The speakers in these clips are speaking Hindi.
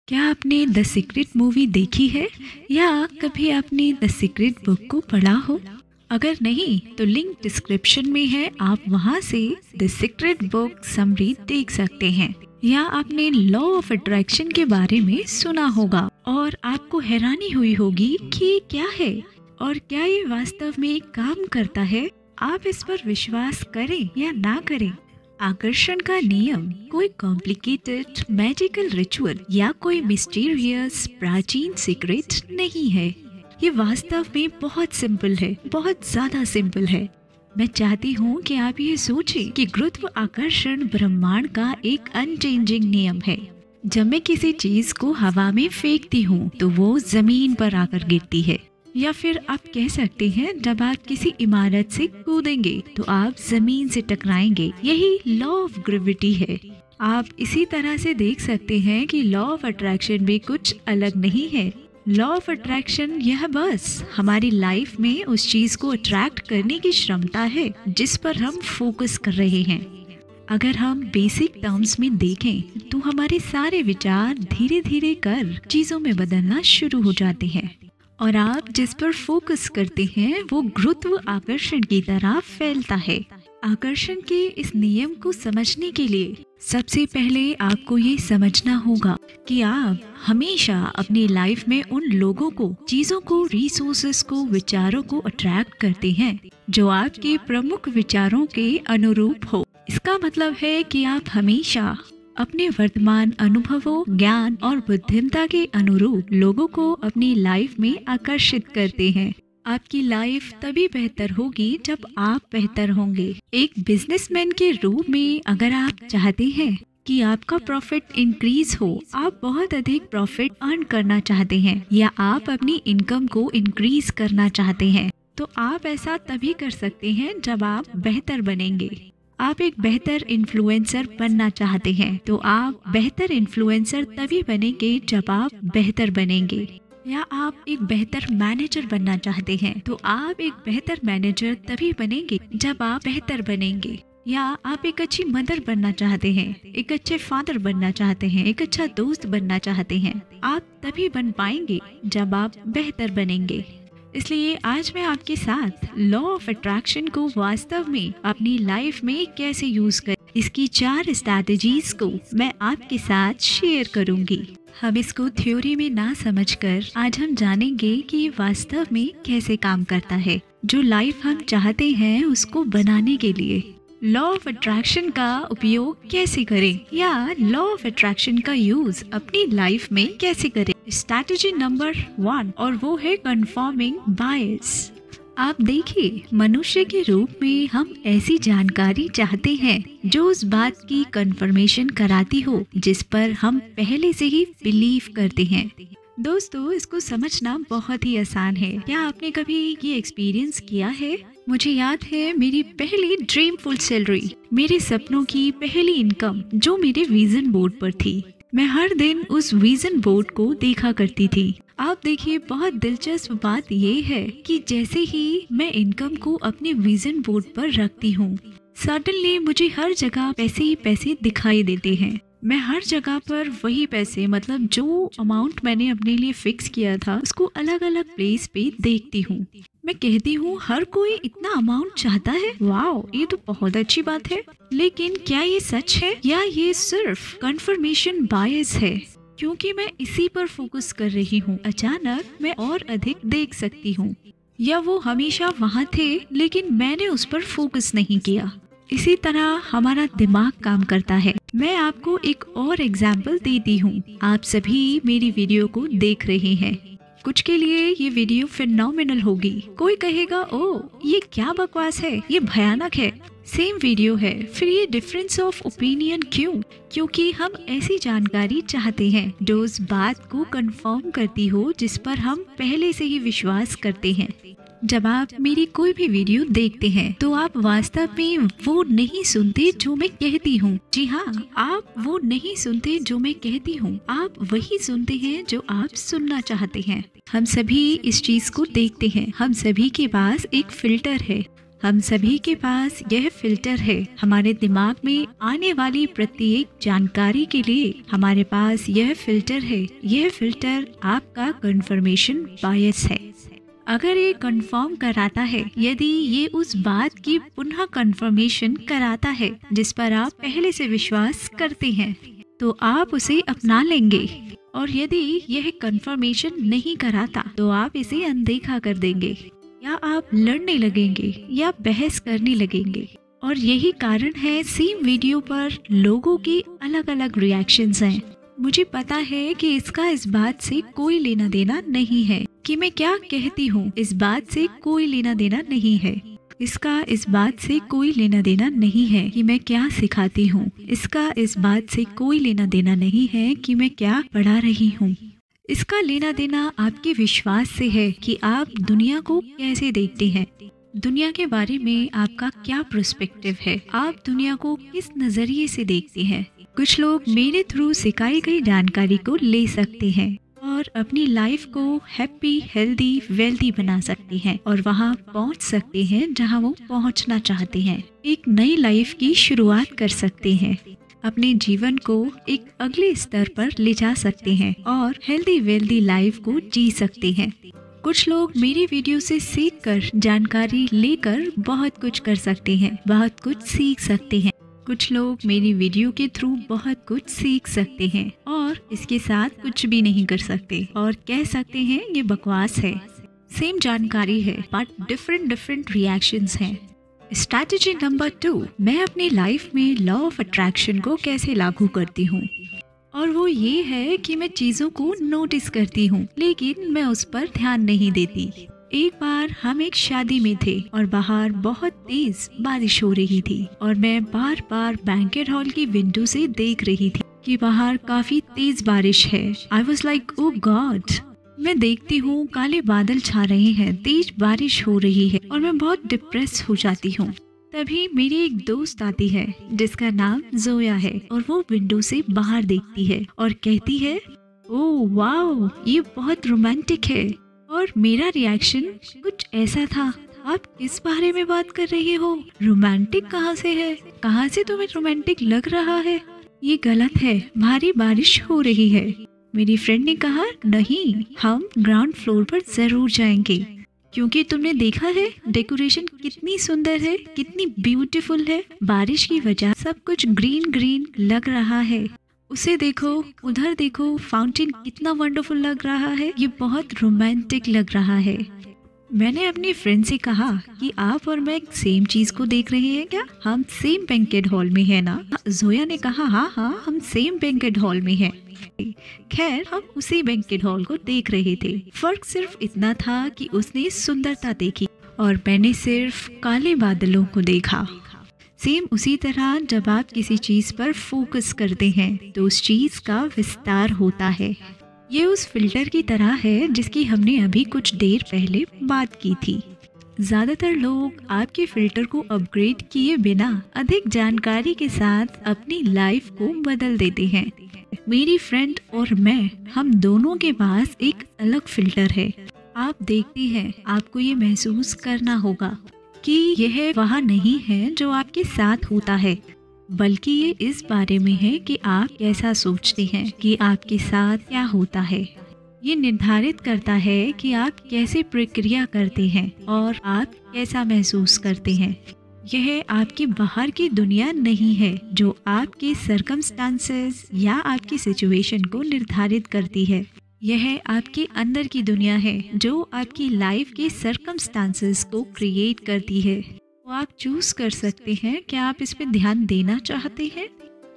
क्या आपने द सीक्रेट मूवी देखी है या कभी आपने द सीक्रेट बुक को पढ़ा हो? अगर नहीं तो लिंक डिस्क्रिप्शन में है, आप वहां से द सीक्रेट बुक समरी देख सकते हैं। या आपने लॉ ऑफ अट्रैक्शन के बारे में सुना होगा और आपको हैरानी हुई होगी कि ये क्या है और क्या ये वास्तव में काम करता है। आप इस पर विश्वास करें या ना करें, आकर्षण का नियम कोई कॉम्प्लिकेटेड मैजिकल रिचुअल या कोई मिस्टीरियस प्राचीन सीक्रेट नहीं है। ये वास्तव में बहुत सिंपल है, बहुत ज्यादा सिंपल है। मैं चाहती हूँ कि आप ये सोचें कि गुरुत्व आकर्षण ब्रह्मांड का एक अनचेंजिंग नियम है। जब मैं किसी चीज को हवा में फेंकती हूँ तो वो जमीन पर आकर गिरती है, या फिर आप कह सकते हैं जब आप किसी इमारत से कूदेंगे तो आप जमीन से टकराएंगे। यही लॉ ऑफ ग्रेविटी है। आप इसी तरह से देख सकते हैं कि लॉ ऑफ अट्रैक्शन भी कुछ अलग नहीं है। लॉ ऑफ अट्रैक्शन यह बस हमारी लाइफ में उस चीज को अट्रैक्ट करने की क्षमता है जिस पर हम फोकस कर रहे हैं। अगर हम बेसिक टर्म्स में देखें तो हमारे सारे विचार धीरे धीरे कर चीजों में बदलना शुरू हो जाते हैं, और आप जिस पर फोकस करते हैं वो गुरुत्व आकर्षण की तरह फैलता है। आकर्षण के इस नियम को समझने के लिए सबसे पहले आपको ये समझना होगा कि आप हमेशा अपनी लाइफ में उन लोगों को, चीजों को, रिसोर्सेस को, विचारों को अट्रैक्ट करते हैं जो आपके प्रमुख विचारों के अनुरूप हो। इसका मतलब है कि आप हमेशा अपने वर्तमान अनुभवों, ज्ञान और बुद्धिमत्ता के अनुरूप लोगों को अपनी लाइफ में आकर्षित करते हैं। आपकी लाइफ तभी बेहतर होगी जब आप बेहतर होंगे। एक बिजनेसमैन के रूप में अगर आप चाहते हैं कि आपका प्रॉफिट इंक्रीज हो, आप बहुत अधिक प्रॉफिट अर्न करना चाहते हैं, या आप अपनी इनकम को इंक्रीज करना चाहते हैं, तो आप ऐसा तभी कर सकते हैं जब आप बेहतर बनेंगे। आप एक बेहतर इन्फ्लुएंसर बनना चाहते हैं तो आप बेहतर इन्फ्लुएंसर तभी बनेंगे जब आप बेहतर बनेंगे। या आप एक बेहतर मैनेजर बनना चाहते हैं तो आप एक बेहतर मैनेजर तभी बनेंगे जब आप बेहतर बनेंगे। या आप एक अच्छी मदर बनना चाहते हैं, एक अच्छे फादर बनना चाहते हैं, एक अच्छा दोस्त बनना चाहते हैं, आप तभी बन पाएंगे जब आप बेहतर बनेंगे। इसलिए आज मैं आपके साथ लॉ ऑफ अट्रैक्शन को वास्तव में अपनी लाइफ में कैसे यूज करें, इसकी 4 स्ट्रैटेजीज को मैं आपके साथ शेयर करूंगी। हम इसको थ्योरी में ना समझकर आज हम जानेंगे कि ये वास्तव में कैसे काम करता है, जो लाइफ हम चाहते हैं उसको बनाने के लिए। लॉ ऑफ अट्रैक्शन का उपयोग कैसे करें, या लॉ ऑफ अट्रैक्शन का यूज अपनी लाइफ में कैसे करें। स्ट्रैटेजी नंबर 1, और वो है कन्फर्मिंग बायस। आप देखिए, मनुष्य के रूप में हम ऐसी जानकारी चाहते हैं जो उस बात की कंफर्मेशन कराती हो जिस पर हम पहले से ही बिलीव करते हैं। दोस्तों, इसको समझना बहुत ही आसान है। क्या आपने कभी ये एक्सपीरियंस किया है? मुझे याद है मेरी पहली ड्रीमफुल सैलरी, मेरे सपनों की पहली इनकम जो मेरे विजन बोर्ड पर थी। मैं हर दिन उस विजन बोर्ड को देखा करती थी। आप देखिए, बहुत दिलचस्प बात ये है कि जैसे ही मैं इनकम को अपने विजन बोर्ड पर रखती हूँ, सडनली मुझे हर जगह पैसे ही पैसे दिखाई देते हैं। मैं हर जगह पर वही पैसे, मतलब जो अमाउंट मैंने अपने लिए फिक्स किया था, उसको अलग अलग प्लेस पे देखती हूँ। मैं कहती हूँ हर कोई इतना अमाउंट चाहता है, वाओ, ये तो बहुत अच्छी बात है। लेकिन क्या ये सच है या ये सिर्फ कंफर्मेशन बायस है? क्योंकि मैं इसी पर फोकस कर रही हूँ, अचानक मैं और अधिक देख सकती हूँ। या वो हमेशा वहाँ थे लेकिन मैंने उस पर फोकस नहीं किया। इसी तरह हमारा दिमाग काम करता है। मैं आपको एक और एग्जाम्पल देती हूँ। आप सभी मेरी वीडियो को देख रहे हैं, कुछ के लिए ये वीडियो फिनोमिनल होगी। कोई कहेगा, ओ ये क्या बकवास है, ये भयानक है। सेम वीडियो है, फिर ये डिफरेंस ऑफ ओपिनियन क्यों? क्योंकि हम ऐसी जानकारी चाहते हैं जो उस बात को कंफर्म करती हो जिस पर हम पहले से ही विश्वास करते हैं। जब आप मेरी कोई भी वीडियो देखते हैं तो आप वास्तव में वो नहीं सुनते जो मैं कहती हूँ। जी हाँ, आप वो नहीं सुनते जो मैं कहती हूँ, आप वही सुनते हैं जो आप सुनना चाहते हैं। हम सभी इस चीज को देखते हैं। हम सभी के पास एक फिल्टर है। हम सभी के पास यह फिल्टर है। हमारे दिमाग में आने वाली प्रत्येक जानकारी के लिए हमारे पास यह फिल्टर है। यह फिल्टर आपका कंफर्मेशन बायस है। अगर ये कंफर्म कराता है, यदि ये उस बात की पुनः कंफर्मेशन कराता है जिस पर आप पहले से विश्वास करते हैं, तो आप उसे अपना लेंगे। और यदि यह कंफर्मेशन नहीं कराता तो आप इसे अनदेखा कर देंगे, या आप लड़ने लगेंगे या बहस करने लगेंगे। और यही कारण है सेम वीडियो पर लोगों की अलग अलग रिएक्शंस हैं। मुझे पता है कि इसका इस बात से कोई लेना देना नहीं है कि मैं क्या कहती हूँ, इस बात से कोई लेना देना नहीं है। इसका इस बात से कोई लेना देना नहीं है कि मैं क्या सिखाती हूँ। इसका इस बात से कोई लेना देना नहीं है कि मैं क्या पढ़ा रही हूँ। इसका लेना देना आपके विश्वास से है कि आप दुनिया को कैसे देखते हैं, दुनिया के बारे में आपका क्या पर्सपेक्टिव है, आप दुनिया को किस नजरिए से देखते हैं। कुछ लोग मेरे थ्रू सिखाई गई जानकारी को ले सकते हैं और अपनी लाइफ को हैप्पी, हेल्दी, वेल्दी बना सकते हैं और वहाँ पहुँच सकते हैं जहाँ वो पहुँचना चाहते हैं। एक नई लाइफ की शुरुआत कर सकते हैं, अपने जीवन को एक अगले स्तर पर ले जा सकते हैं और हेल्दी वेल्दी लाइफ को जी सकते हैं। कुछ लोग मेरी वीडियो से सीखकर, जानकारी लेकर बहुत कुछ कर सकते हैं, बहुत कुछ सीख सकते हैं। कुछ लोग मेरी वीडियो के थ्रू बहुत कुछ सीख सकते हैं और इसके साथ कुछ भी नहीं कर सकते और कह सकते हैं ये बकवास है। सेम जानकारी है बट डिफरेंट रिएक्शंस हैं। स्ट्रैटेजी नंबर 2, मैं अपनी लाइफ में लॉ ऑफ अट्रैक्शन को कैसे लागू करती हूँ। और वो ये है कि मैं चीज़ों को नोटिस करती हूँ लेकिन मैं उस पर ध्यान नहीं देती। एक बार हम एक शादी में थे और बाहर बहुत तेज बारिश हो रही थी और मैं बार बार बैंकेट हॉल की विंडो से देख रही थी कि बाहर काफी तेज बारिश है। I was like oh God. मैं देखती हूँ काले बादल छा रहे हैं, तेज बारिश हो रही है और मैं बहुत डिप्रेस हो जाती हूँ। तभी मेरी एक दोस्त आती है जिसका नाम जोया है और वो विंडो से बाहर देखती है और कहती है, ओह वाओ, ये बहुत रोमांटिक है। और मेरा रिएक्शन कुछ ऐसा था, आप किस बारे में बात कर रही हो, रोमांटिक कहाँ से है, कहाँ से तुम्हें रोमांटिक लग रहा है, ये गलत है, भारी बारिश हो रही है। मेरी फ्रेंड ने कहा, नहीं, हम ग्राउंड फ्लोर पर जरूर जाएंगे क्योंकि तुमने देखा है डेकोरेशन कितनी सुंदर है, कितनी ब्यूटीफुल है, बारिश की वजह सब कुछ ग्रीन ग्रीन लग रहा है। उसे देखो, उधर देखो, फाउंटेन कितना वंडरफुल लग रहा है, ये बहुत रोमांटिक लग रहा है। मैंने अपनी फ्रेंड से कहा कि आप और मैं सेम चीज को देख रहे हैं क्या, हम सेम बैंकेट हॉल में है ना। जोया ने कहा, हाँ हम सेम बैंकेट हॉल में हैं। खैर, हम उसी बैंकेट हॉल को देख रहे थे। फर्क सिर्फ इतना था कि उसने सुंदरता देखी और मैंने सिर्फ काले बादलों को देखा। सेम उसी तरह जब आप किसी चीज पर फोकस करते हैं तो उस चीज का विस्तार होता है। ये उस फिल्टर की तरह है जिसकी हमने अभी कुछ देर पहले बात की थी। ज्यादातर लोग आपके फिल्टर को अपग्रेड किए बिना अधिक जानकारी के साथ अपनी लाइफ को बदल देते हैं। मेरी फ्रेंड और मैं, हम दोनों के पास एक अलग फिल्टर है। आप देखते हैं, आपको ये महसूस करना होगा कि यह वह नहीं है जो आपके साथ होता है, बल्कि ये इस बारे में है कि आप कैसा सोचते हैं कि आपके साथ क्या होता है। ये निर्धारित करता है कि आप कैसे प्रक्रिया करते हैं और आप कैसा महसूस करते हैं। यह आपके बाहर की दुनिया नहीं है जो आपके सर्कमस्टांसेस या आपकी सिचुएशन को निर्धारित करती है। यह आपके अंदर की दुनिया है जो आपकी लाइफ के सर्कमस्टांसेस को क्रिएट करती है। तो आप चूज कर सकते हैं कि आप इस पर ध्यान देना चाहते हैं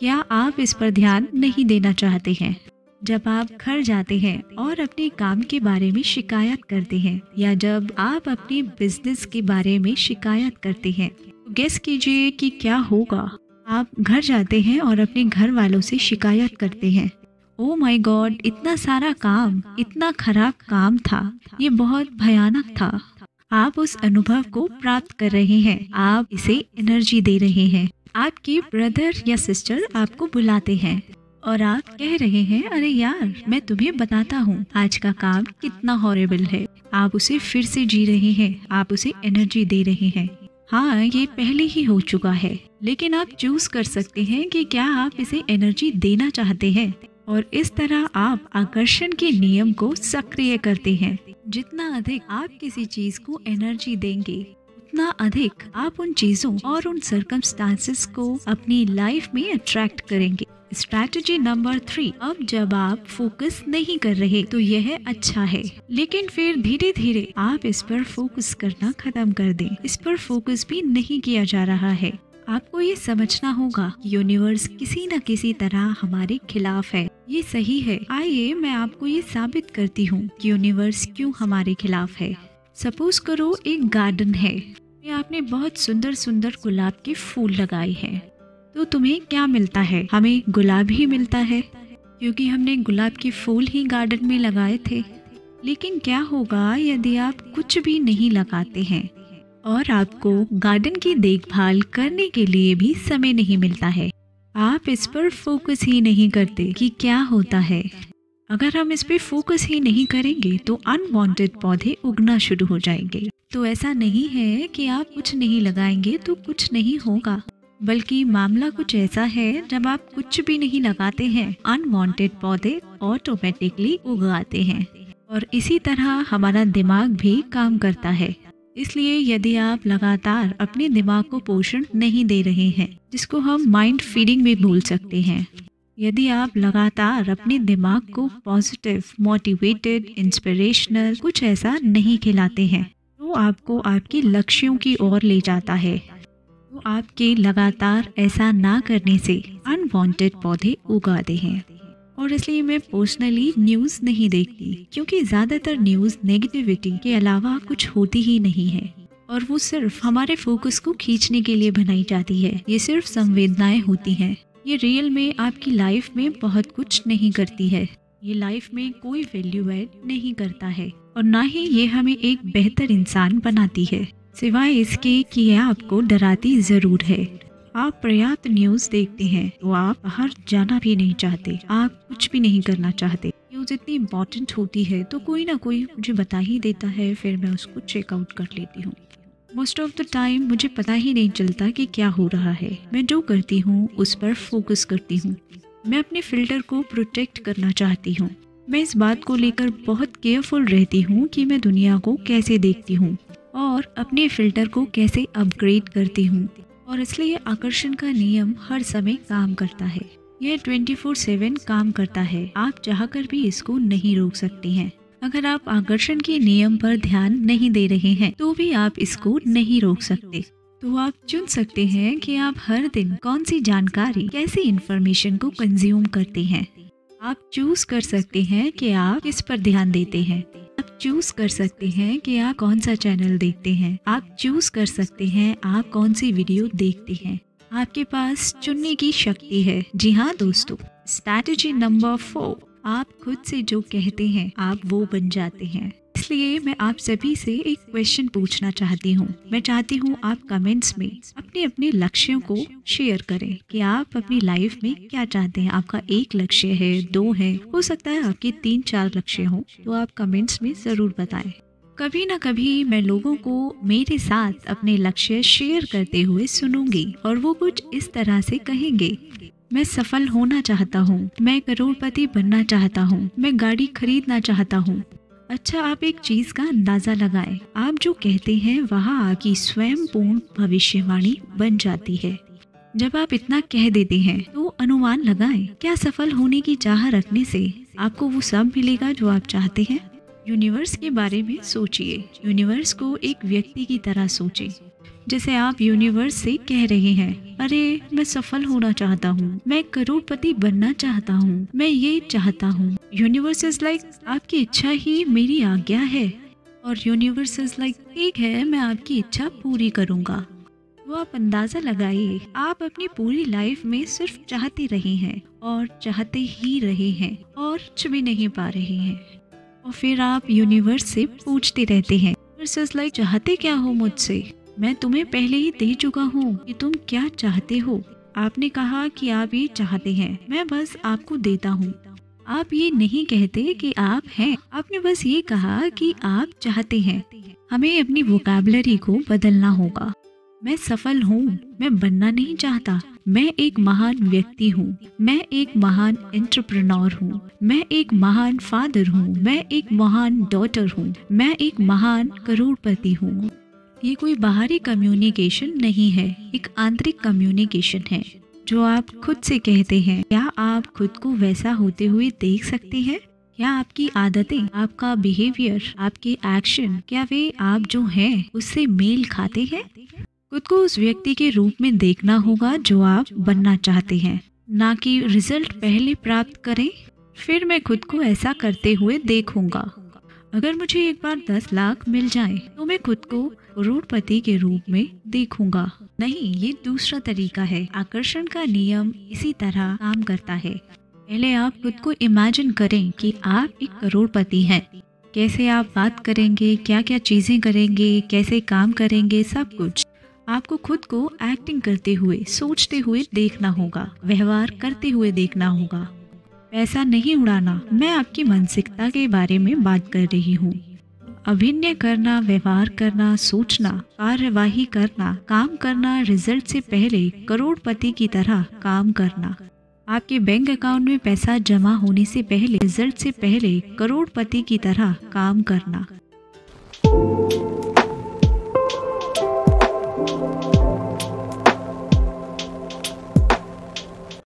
या आप इस पर ध्यान नहीं देना चाहते हैं। जब आप घर जाते हैं और अपने काम के बारे में शिकायत करते हैं या जब आप अपने बिजनेस के बारे में शिकायत करते हैं, तो गेस कीजिए कि क्या होगा। आप घर जाते हैं और अपने घर वालों से शिकायत करते हैं, ओ माय गॉड, इतना सारा काम, इतना खराब काम था, ये बहुत भयानक था। आप उस अनुभव को प्राप्त कर रहे हैं, आप इसे एनर्जी दे रहे हैं। आपके ब्रदर या सिस्टर आपको बुलाते हैं और आप कह रहे हैं, अरे यार, मैं तुम्हें बताता हूँ आज का काम कितना हॉरिबल है। आप उसे फिर से जी रहे हैं, आप उसे एनर्जी दे रहे हैं। हाँ, ये पहले ही हो चुका है, लेकिन आप चूज कर सकते हैं कि क्या आप इसे एनर्जी देना चाहते हैं, और इस तरह आप आकर्षण के नियम को सक्रिय करते हैं। जितना अधिक आप किसी चीज को एनर्जी देंगे, उतना अधिक आप उन चीजों और उन सर्कमस्टांसेस को अपनी लाइफ में अट्रैक्ट करेंगे। स्ट्रैटेजी नंबर 3, अब जब आप फोकस नहीं कर रहे तो यह अच्छा है, लेकिन फिर धीरे धीरे आप इस पर फोकस करना खत्म कर दें। इस पर फोकस भी नहीं किया जा रहा है। आपको ये समझना होगा कि यूनिवर्स किसी न किसी तरह हमारे खिलाफ है। ये सही है। आइए मैं आपको ये साबित करती हूँ कि यूनिवर्स क्यों हमारे खिलाफ है। सपोज करो एक गार्डन है, आपने बहुत सुंदर सुंदर गुलाब के फूल लगाए हैं, तो तुम्हें क्या मिलता है? हमें गुलाब ही मिलता है, क्योंकि हमने गुलाब के फूल ही गार्डन में लगाए थे। लेकिन क्या होगा यदि आप कुछ भी नहीं लगाते हैं और आपको गार्डन की देखभाल करने के लिए भी समय नहीं मिलता है? आप इस पर फोकस ही नहीं करते कि क्या होता है। अगर हम इस पे फोकस ही नहीं करेंगे तो अनवांटेड पौधे उगना शुरू हो जाएंगे। तो ऐसा नहीं है कि आप कुछ नहीं लगाएंगे तो कुछ नहीं होगा, बल्कि मामला कुछ ऐसा है, जब आप कुछ भी नहीं लगाते हैं अनवांटेड पौधे ऑटोमेटिकली उग आते हैं। और इसी तरह हमारा दिमाग भी काम करता है। इसलिए यदि आप लगातार अपने दिमाग को पोषण नहीं दे रहे हैं, जिसको हम माइंड फीडिंग भी बोल सकते हैं, यदि आप लगातार अपने दिमाग को पॉजिटिव, मोटिवेटेड, इंस्पिरेशनल कुछ ऐसा नहीं खिलाते हैं, तो आपको आपके लक्ष्यों की ओर ले जाता है। तो आपके लगातार ऐसा ना करने से अनवांटेड पौधे उगाते हैं। और इसलिए मैं पर्सनली न्यूज़ नहीं देखती, क्योंकि ज़्यादातर न्यूज़ नेगेटिविटी के अलावा कुछ होती ही नहीं है, और वो सिर्फ हमारे फोकस को खींचने के लिए बनाई जाती है। ये सिर्फ संवेदनाएं होती हैं। ये रियल में आपकी लाइफ में बहुत कुछ नहीं करती है। ये लाइफ में कोई वैल्यू ऐड नहीं करता है, और ना ही ये हमें एक बेहतर इंसान बनाती है, सिवाय इसके कि यह आपको डराती जरूर है। आप पर्याप्त न्यूज़ देखते हैं तो आप बाहर जाना भी नहीं चाहते, आप कुछ भी नहीं करना चाहते। न्यूज़ इतनी इम्पोर्टेंट होती है तो कोई ना कोई मुझे बता ही देता है, फिर मैं उसको चेकआउट कर लेती हूँ। मोस्ट ऑफ द टाइम मुझे पता ही नहीं चलता कि क्या हो रहा है। मैं जो करती हूँ उस पर फोकस करती हूँ। मैं अपने फिल्टर को प्रोटेक्ट करना चाहती हूँ। मैं इस बात को लेकर बहुत केयरफुल रहती हूँ कि मैं दुनिया को कैसे देखती हूँ और अपने फिल्टर को कैसे अपग्रेड करती हूँ। और इसलिए आकर्षण का नियम हर समय काम करता है। यह 24/7 काम करता है। आप चाहकर भी इसको नहीं रोक सकते हैं। अगर आप आकर्षण के नियम पर ध्यान नहीं दे रहे हैं तो भी आप इसको नहीं रोक सकते। तो आप चुन सकते हैं कि आप हर दिन कौन सी जानकारी, कैसी इंफॉर्मेशन को कंज्यूम करते हैं। आप चूज कर सकते हैं कि आप किस पर ध्यान देते हैं। आप चूज कर सकते हैं कि आप कौन सा चैनल देखते हैं। आप चूज कर सकते हैं आप कौन सी वीडियो देखते हैं। आपके पास चुनने की शक्ति है। जी हाँ दोस्तों, स्ट्रैटेजी नंबर 4, आप खुद से जो कहते हैं आप वो बन जाते हैं। इसलिए मैं आप सभी से एक क्वेश्चन पूछना चाहती हूँ। मैं चाहती हूँ आप कमेंट्स में अपने अपने लक्ष्यों को शेयर करें कि आप अपनी लाइफ में क्या चाहते हैं। आपका एक लक्ष्य है, 2 है, हो सकता है आपके 3-4 लक्ष्य हों, तो आप कमेंट्स में जरूर बताएं। कभी ना कभी मैं लोगों को मेरे साथ अपने लक्ष्य शेयर करते हुए सुनूंगी और वो कुछ इस तरह से कहेंगे, मैं सफल होना चाहता हूँ, मैं करोड़पति बनना चाहता हूँ, मैं गाड़ी खरीदना चाहता हूँ। अच्छा, आप एक चीज का अंदाजा लगाएं। आप जो कहते हैं वहाँ आपकी स्वयं पूर्ण भविष्यवाणी बन जाती है। जब आप इतना कह देते हैं तो अनुमान लगाएं, क्या सफल होने की चाह रखने से आपको वो सब मिलेगा जो आप चाहते हैं? यूनिवर्स के बारे में सोचिए। यूनिवर्स को एक व्यक्ति की तरह सोचें। जैसे आप यूनिवर्स से कह रहे हैं, अरे मैं सफल होना चाहता हूँ, मैं करोड़पति बनना चाहता हूँ, मैं ये चाहता हूँ। यूनिवर्स इज लाइक, आपकी इच्छा ही मेरी आज्ञा है। और यूनिवर्स इज लाइक, ठीक है, मैं आपकी इच्छा पूरी करूँगा। तो आप अंदाजा लगाइए, आप अपनी पूरी लाइफ में सिर्फ चाहते रहे हैं और चाहते ही रहे हैं और कुछ भी नहीं पा रहे हैं। और फिर आप यूनिवर्स से पूछते रहते हैं, यूनिवर्स इज लाइक, चाहते क्या हो मुझसे? मैं तुम्हें पहले ही दे चुका हूँ कि तुम क्या चाहते हो। आपने कहा कि आप ये चाहते हैं, मैं बस आपको देता हूँ। आप ये नहीं कहते कि आप हैं, आपने बस ये कहा कि आप चाहते हैं। हमें अपनी वोकैबुलरी को बदलना होगा। मैं सफल हूँ, मैं बनना नहीं चाहता। मैं एक महान व्यक्ति हूँ, मैं एक महान एंटरप्रेन्योर हूँ, मैं एक महान फादर हूँ, मैं एक महान डॉटर हूँ, मैं एक महान करोड़पति हूँ। ये कोई बाहरी कम्युनिकेशन नहीं है, एक आंतरिक कम्युनिकेशन है जो आप खुद से कहते हैं। क्या आप खुद को वैसा होते हुए देख सकते हैं? क्या आपकी आदतें, आपका बिहेवियर, आपके एक्शन, क्या वे आप जो हैं उससे मेल खाते हैं? खुद को उस व्यक्ति के रूप में देखना होगा जो आप बनना चाहते हैं, ना कि रिजल्ट पहले प्राप्त करें फिर मैं खुद को ऐसा करते हुए देखूंगा। अगर मुझे एक बार 10 लाख मिल जाए तो मैं खुद को करोड़पति के रूप में देखूंगा। नहीं, ये दूसरा तरीका है। आकर्षण का नियम इसी तरह काम करता है। पहले आप खुद को इमेजिन करें कि आप एक करोड़पति हैं। कैसे आप बात करेंगे, क्या क्या चीज़ें करेंगे, कैसे काम करेंगे, सब कुछ आपको खुद को एक्टिंग करते हुए, सोचते हुए देखना होगा, व्यवहार करते हुए देखना होगा। पैसा नहीं उड़ाना, मैं आपकी मानसिकता के बारे में बात कर रही हूँ। अभिनय करना, व्यवहार करना, सोचना, कार्यवाही करना, काम करना, रिजल्ट से पहले करोड़पति की तरह काम करना। आपके बैंक अकाउंट में पैसा जमा होने से पहले, रिजल्ट से पहले करोड़पति की तरह काम करना।